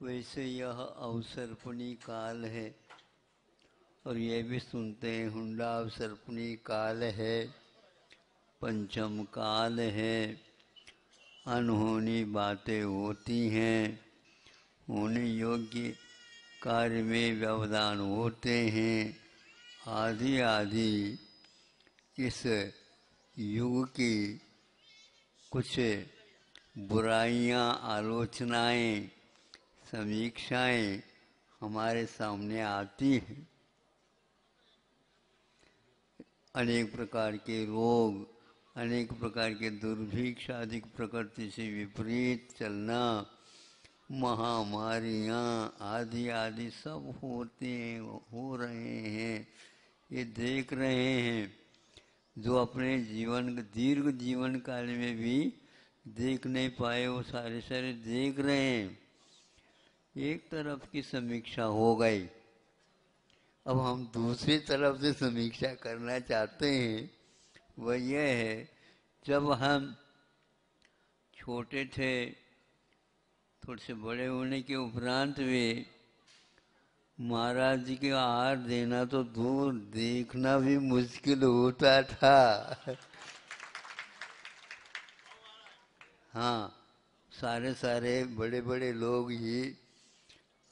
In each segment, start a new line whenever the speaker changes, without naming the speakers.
वैसे यह अवसर्पणी काल है और ये भी सुनते हैं हुंडा अवसर्पणी काल है, पंचम काल है, अनहोनी बातें होती हैं, होने योग्य कार्य में व्यवधान होते हैं, आदि आदि इस युग की कुछ बुराइयां, आलोचनाएं, समीक्षाएं हमारे सामने आती हैं। अनेक प्रकार के रोग, अनेक प्रकार के दुर्भिक्ष आदि प्रकृति से विपरीत चलना, महामारियां आदि आदि सब होते हैं, हो रहे हैं, ये देख रहे हैं। जो अपने जीवन दीर्घ जीवन काल में भी देख नहीं पाए वो सारे सारे देख रहे हैं। एक तरफ की समीक्षा हो गई, अब हम दूसरी तरफ से समीक्षा करना चाहते हैं। वह यह है, जब हम छोटे थे, थोड़े से बड़े होने के उपरांत भी महाराज जी के आहार देना तो दूर, देखना भी मुश्किल होता था। हाँ, सारे सारे बड़े बड़े लोग ही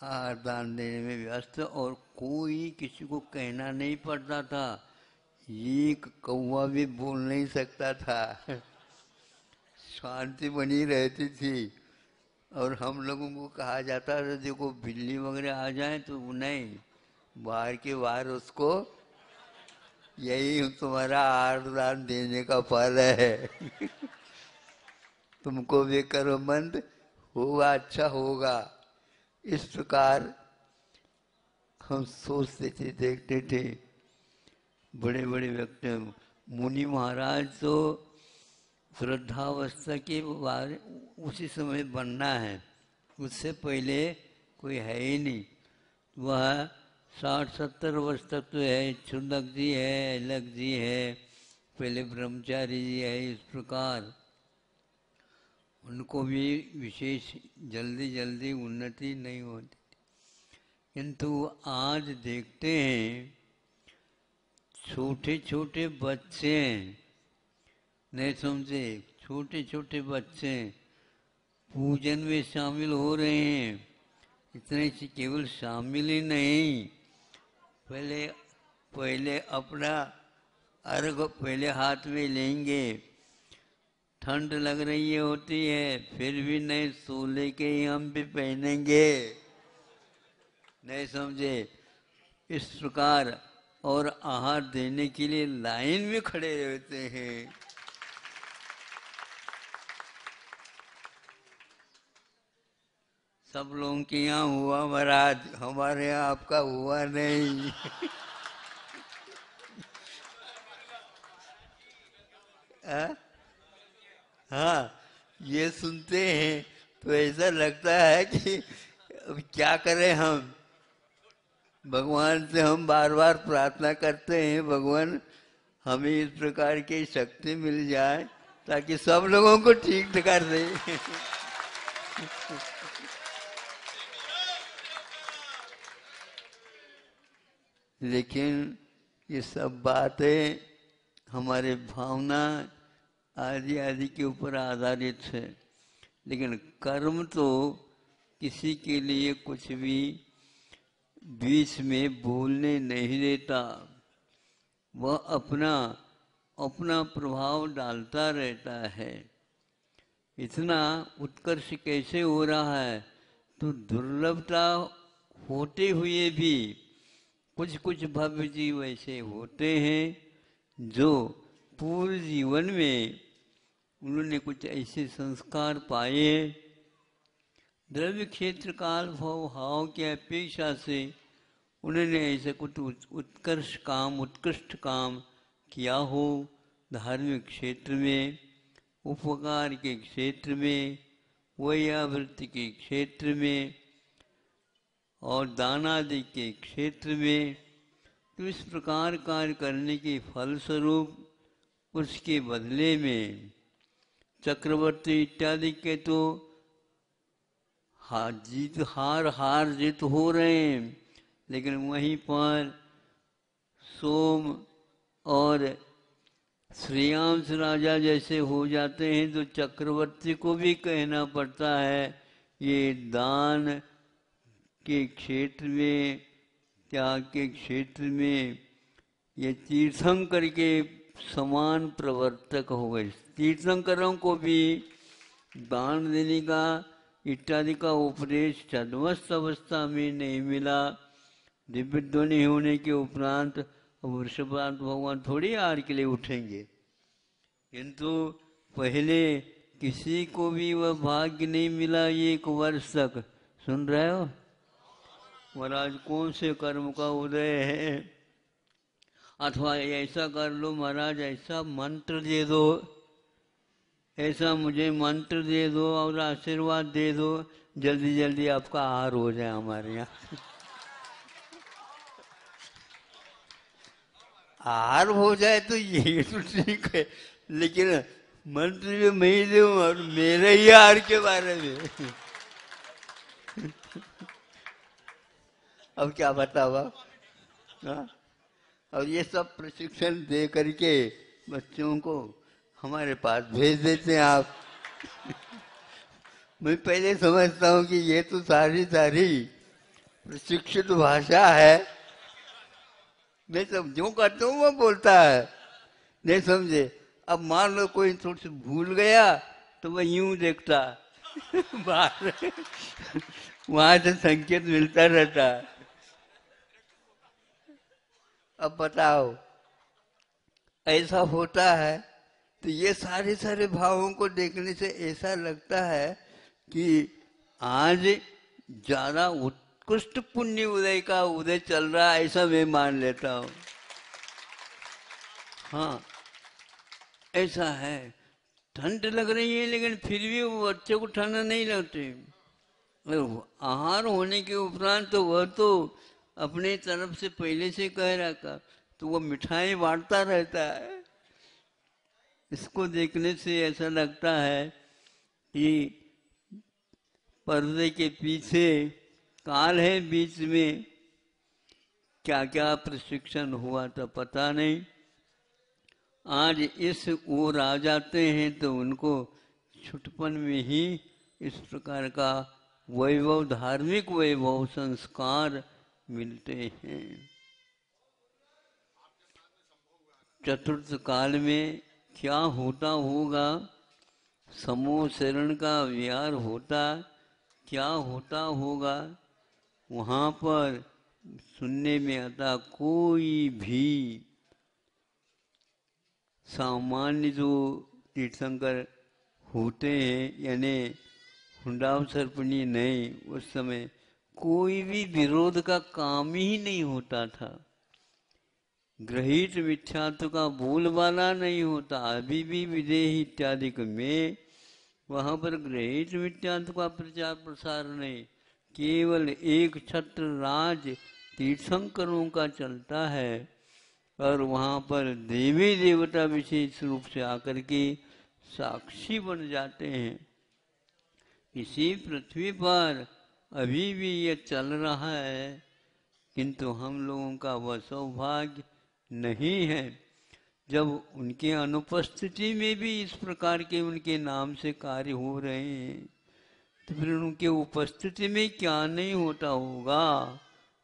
आहार दान देने में व्यस्त, और कोई किसी को कहना नहीं पड़ता था। एक कौवा भी बोल नहीं सकता था, शांति बनी रहती थी। और हम लोगों को कहा जाता था देखो बिल्ली वगैरह आ जाए तो नहीं, बाहर के बाहर उसको, यही तुम्हारा आहार दान देने का फल है। तुमको भी कर्मबंध होगा, अच्छा होगा। इस प्रकार हम सोचते थे, देखते थे। बड़े बड़े व्यक्ति, मुनि महाराज तो वृद्धावस्था के बारे उसी समय बनना है, उससे पहले कोई है ही नहीं। वह 60-70 वर्ष तक तो है, छुंदक जी है, अलग जी है, पहले ब्रह्मचारी जी है। इस प्रकार उनको भी विशेष जल्दी जल्दी उन्नति नहीं होती। किंतु आज देखते हैं छोटे छोटे बच्चे, नहीं समझे, छोटे छोटे बच्चे पूजन में शामिल हो रहे हैं। इतने से केवल शामिल ही नहीं, पहले अपना अर्घ पहले हाथ में लेंगे। ठंड लग रही होती है, फिर भी नहीं, सोले के ही हम भी पहनेंगे, नहीं समझे। इस प्रकार और आहार देने के लिए लाइन में खड़े रहते हैं। सब लोगों के यहाँ हुआ महाराज, हमारे यहाँ आपका हुआ नहीं। हाँ, ये सुनते हैं तो ऐसा लगता है कि अब क्या करें हम। भगवान से हम बार बार प्रार्थना करते हैं, भगवान हमें इस प्रकार की शक्ति मिल जाए ताकि सब लोगों को ठीक कर दे। लेकिन ये सब बातें हमारे भावना आदि आदि के ऊपर आधारित है। लेकिन कर्म तो किसी के लिए कुछ भी बीच में बोलने नहीं देता, वह अपना अपना प्रभाव डालता रहता है। इतना उत्कर्ष कैसे हो रहा है, तो दुर्लभता होते हुए भी कुछ कुछ भव्य जीव ऐसे होते हैं जो पूर्व जीवन में उन्होंने कुछ ऐसे संस्कार पाए, द्रव्य क्षेत्र काल भाव की अपेक्षा से उन्होंने ऐसे कुछ उत्कर्ष काम, उत्कृष्ट काम किया हो, धार्मिक क्षेत्र में, उपकार के क्षेत्र में, वैयावृत्ति के क्षेत्र में और दान आदि के क्षेत्र में। तो इस प्रकार कार्य करने के फलस्वरूप उसके बदले में चक्रवर्ती इत्यादि के तो हार जीत हो रहे हैं, लेकिन वहीं पर सोम और श्रेयांश राजा जैसे हो जाते हैं तो चक्रवर्ती को भी कहना पड़ता है ये दान के क्षेत्र में, त्याग के क्षेत्र में ये तीर्थंकर के समान प्रवर्तक हो गए। तीर्थंकरों को भी दान देने का इत्यादि का उपदेश छद्मस्त अवस्था में नहीं मिला। दिव्य ध्वनि होने के उपरांत वृषभांत भगवान थोड़ी हार के लिए उठेंगे, किंतु पहले किसी को भी वह भाग्य नहीं मिला 1 वर्ष तक। सुन रहे हो महाराज, कौन से कर्म का उदय है, अथवा ऐसा कर लो महाराज, ऐसा मंत्र दे दो, ऐसा मुझे मंत्र दे दो और आशीर्वाद दे दो, जल्दी जल्दी आपका आहार हो जाए हमारे यहाँ। आहार हो जाए तो ये तो ठीक है, लेकिन मंत्र भी मैं ही दूं और मेरे ही आहार के बारे में अब क्या बतावा। और ये सब प्रशिक्षण दे करके बच्चों को हमारे पास भेज देते हैं आप। मैं पहले समझता हूँ कि ये तो सारी प्रशिक्षित भाषा है, मैं सब जो कहता हूँ वो बोलता है, नहीं समझे। अब मान लो कोई थोड़ी सी भूल गया तो वह यूं देखता बाहर वहां से संकेत मिलता रहता है। अब बताओ ऐसा होता है तो ये सारे भावों को देखने से ऐसा लगता है कि आज ज्यादा उत्कृष्ट पुण्य उदय का उदय चल रहा है, ऐसा मैं मान लेता हूँ। हाँ ऐसा है, ठंड लग रही है लेकिन फिर भी वो बच्चे को ठंड नहीं लगती। आहार होने के उपरांत तो वह तो अपने तरफ से पहले से कह रहा था, तो वो मिठाई बांटता रहता है। इसको देखने से ऐसा लगता है कि पर्दे के पीछे काल है, बीच में क्या क्या प्रशिक्षण हुआ था पता नहीं। आज इस ओर आ जाते हैं तो उनको छुटपन में ही इस प्रकार का वैभव, धार्मिक वैभव, संस्कार मिलते हैं। चतुर्थ काल में क्या होता होगा, समूह शरण का विहार होता, क्या होता होगा, वहाँ पर सुनने में आता कोई भी सामान्य जो तीर्थंकर होते हैं, यानी हुंडाव सर्पणी नहीं, उस समय कोई भी विरोध का काम ही नहीं होता था। ग्रहित मिथ्यात्व का बोलबाला नहीं होता। अभी भी विदेही इत्यादि में वहाँ पर ग्रहित मिथ्यात्व का प्रचार प्रसार नहीं, केवल एक छत्र राज तीर्थंकरों का चलता है और वहाँ पर देवी देवता विशेष रूप से आकर के साक्षी बन जाते हैं। इसी पृथ्वी पर अभी भी ये चल रहा है, किंतु हम लोगों का वह सौभाग्य नहीं है। जब उनके अनुपस्थिति में भी इस प्रकार के उनके नाम से कार्य हो रहे हैं, तो फिर उनके उपस्थिति में क्या नहीं होता होगा,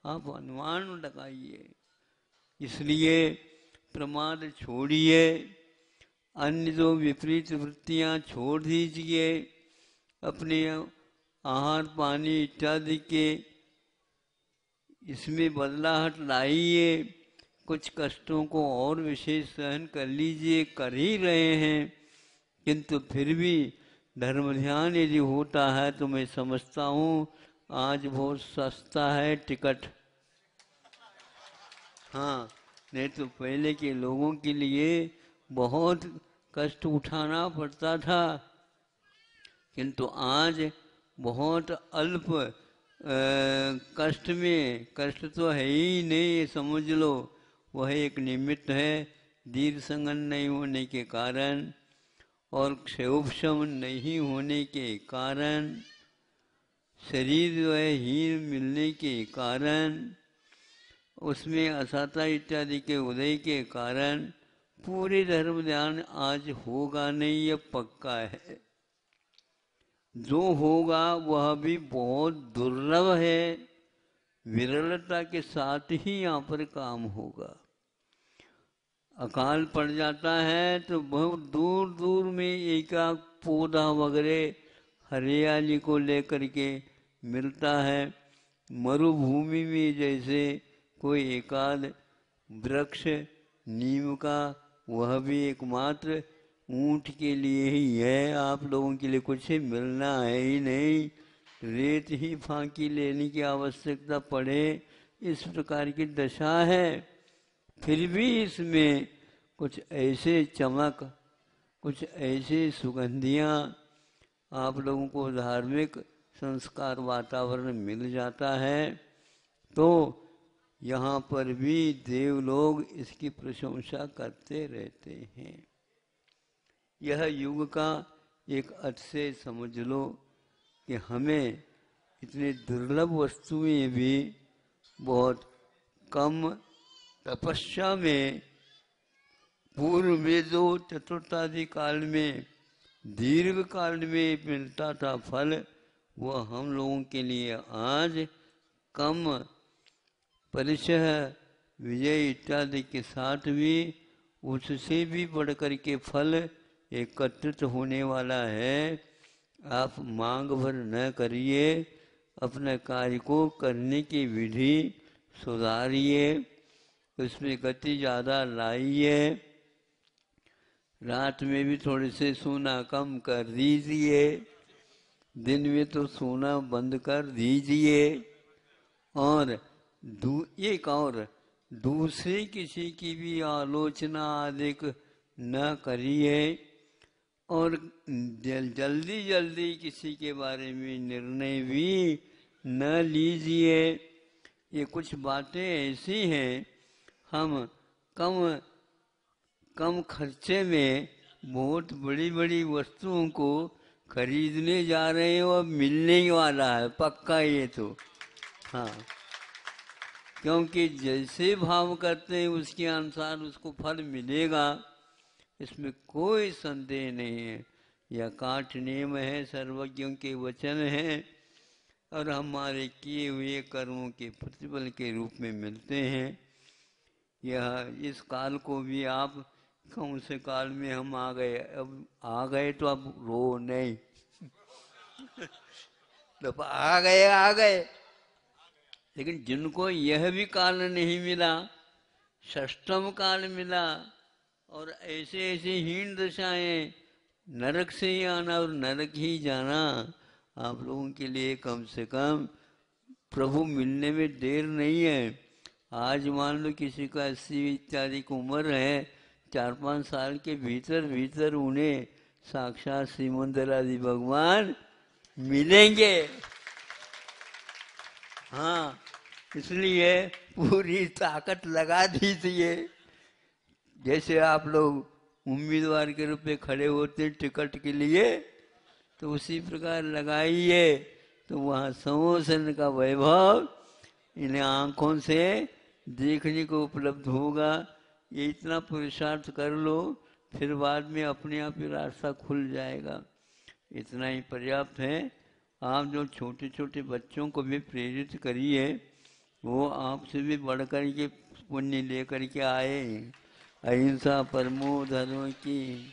आप अनुमान लगाइए। इसलिए प्रमाद छोड़िए, अन्य जो विपरीत वृत्तियां छोड़ दीजिए, अपने आहार पानी इत्यादि के इसमें बदलाहट लाइए, कुछ कष्टों को और विशेष सहन कर लीजिए, कर ही रहे हैं, किंतु फिर भी धर्म ध्यान यदि होता है तो मैं समझता हूँ आज बहुत सस्ता है टिकट। हाँ, नहीं तो पहले के लोगों के लिए बहुत कष्ट उठाना पड़ता था, किंतु आज बहुत अल्प कष्ट में, कष्ट तो है ही नहीं, समझ लो वह एक निमित्त है। दीर्घ संगन नहीं होने के कारण और क्षयोपशम नहीं होने के कारण शरीर जो है हीन मिलने के कारण, उसमें असता इत्यादि के उदय के कारण पूरे धर्म ध्यान आज होगा नहीं, यह पक्का है। जो होगा वह भी बहुत दुर्लभ है, विरलता के साथ ही यहाँ पर काम होगा। अकाल पड़ जाता है तो बहुत दूर दूर में एक पौधा वगैरह हरियाली को लेकर के मिलता है। मरुभूमि में जैसे कोई एकाध वृक्ष नीम का, वह भी एकमात्र ऊंट के लिए ही है, आप लोगों के लिए कुछ मिलना है ही नहीं, रेत ही फांकी लेने की आवश्यकता पड़े, इस प्रकार की दशा है। फिर भी इसमें कुछ ऐसे चमक, कुछ ऐसे सुगंधियाँ, आप लोगों को धार्मिक संस्कार वातावरण मिल जाता है, तो यहाँ पर भी देव लोग इसकी प्रशंसा करते रहते हैं। यह युग का एक अर्थ से समझ लो कि हमें इतनी दुर्लभ वस्तुएं भी बहुत कम तपस्या में, पूर्व में जो चतुर्थादि काल में दीर्घ काल में मिलता था फल, वह हम लोगों के लिए आज कम परिचय विजय इत्यादि के साथ भी उससे भी बढ़कर के फल एकत्रित होने वाला है। आप मांग भर न करिए, अपने कार्य को करने की विधि सुधारिए, उसमें गति ज़्यादा लाइए, रात में भी थोड़े से सोना कम कर दीजिए, दिन में तो सोना बंद कर दीजिए, और एक और दूसरे किसी की भी आलोचना आदि न करिए, और जल्दी जल्दी किसी के बारे में निर्णय भी न लीजिए। ये कुछ बातें ऐसी हैं, हम कम खर्चे में बहुत बड़ी बड़ी वस्तुओं को खरीदने जा रहे हैं और मिलने ही वाला है, पक्का ये तो। हाँ, क्योंकि जैसे भाव करते हैं उसके अनुसार उसको फल मिलेगा, इसमें कोई संदेह नहीं है। यह काठ नियम है, सर्वज्ञों के वचन हैं, और हमारे किए हुए कर्मों के प्रतिफल के रूप में मिलते हैं। यह इस काल को भी आप, कौन से काल में हम आ गए, अब आ गए तो अब रो नहीं तो आ गए, लेकिन जिनको यह भी काल नहीं मिला, षष्ठम काल मिला, और ऐसे ऐसे हीन दशाएं, नरक से ही आना और नरक ही जाना, आप लोगों के लिए कम से कम प्रभु मिलने में देर नहीं है। आज मान लो किसी का 80 इत्यादि की उम्र है, 4-5 साल के भीतर भीतर उन्हें साक्षात श्रीमंदरादि भगवान मिलेंगे। हाँ, इसलिए पूरी ताकत लगा दीजिए। जैसे आप लोग उम्मीदवार के रूप में खड़े होते हैं टिकट के लिए, तो उसी प्रकार लगाइए, तो वहाँ समोसन का वैभव इन्हें आँखों से देखने को उपलब्ध होगा। ये इतना पुरुषार्थ कर लो, फिर बाद में अपने आप ही रास्ता खुल जाएगा। इतना ही पर्याप्त है। आप जो छोटे छोटे बच्चों को भी प्रेरित करिए, वो आपसे भी बढ़कर के पुण्य लेकर के आए। अहिंसा परमो धर्म की।